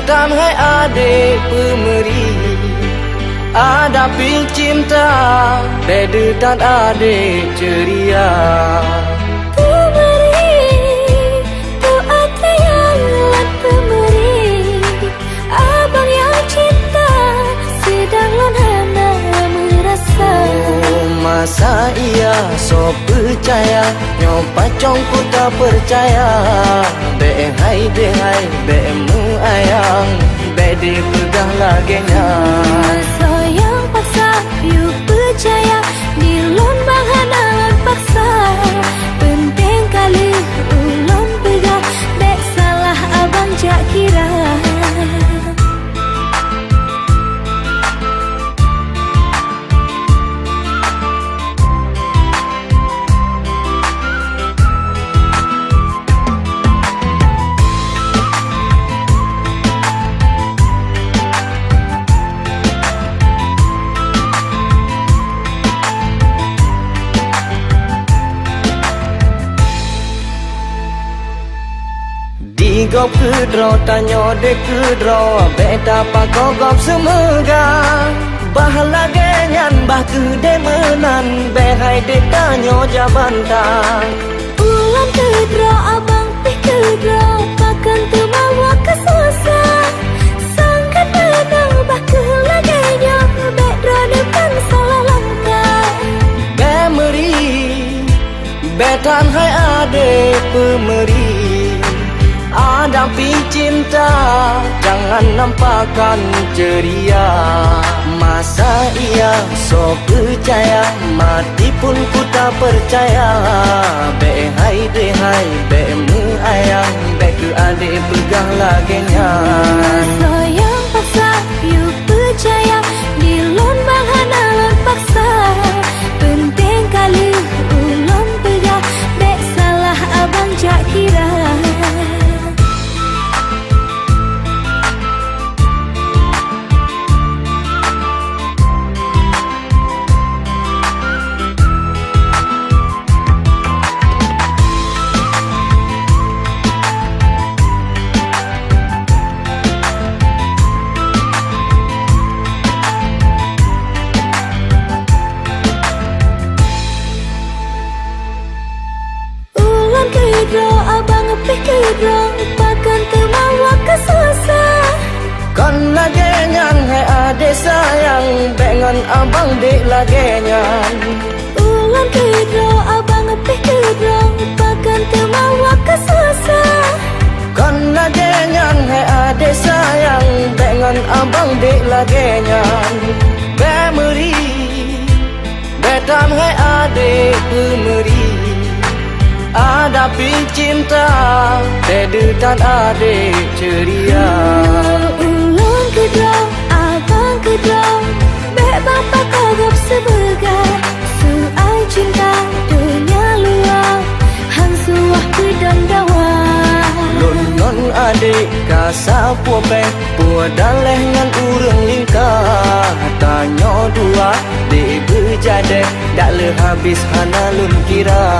Betan hai adik pemeri, hadapi cinta Dede dan adik ceria. Pemeri, tu ada yang lan pemeri. Abang yang cinta, sedang lan hana merasa. Oh, masa iya so percaya, nyoba congku tak percaya. Be hai mu ayang, be di pegang lagenya. Masa yang paksa, you percaya. Di lon bang hana lan paksa. Penting kali ulon pegang, dek salah abang jak kira. Gop kedro tanyo de kedro, beta pakogop semega. Bah lagenyan bah kede menan, behai de tanyo jabantang. Ulan kedro abang pih kedro, pakan temawa kesosa. Sangkat menang bah kelaganya, bedro depan salah langkah. Bemeri, betan hai adik pemeri. Hadapi cinta, jangan nampakkan ceria. Masa iya so percaya, mati pun ku tak percaya. Be hai be mu ayang, be ke adik pegang lagenya. Masa yang paksa, you percaya. Di lon bang hana lan paksa. Penting kali ulon pegang, dek salah abang jak kira. Kedro abang pih kedro, pakan temawa kesosa. Kan lagenyan hai adik sayang, bengan abang dek lagenyan. Ulan kedro abang pih kedro, pakan temawa kesosa. Kan lagenyan hai adik sayang, bengan abang dek lagenyan. Bemeri, betan hai adik pemeri. Hadapi cinta, Dede dan adik ceria. Ulun kedro, abang kedro, bek bapak kagap sebegar. Soal cinta dunia luar, hang suah kedon dawa. Lon adik kasa puape, puadaleh ngan urang lingkar. Tanyo dua, dek berjadek, dak le habis hana lun kira.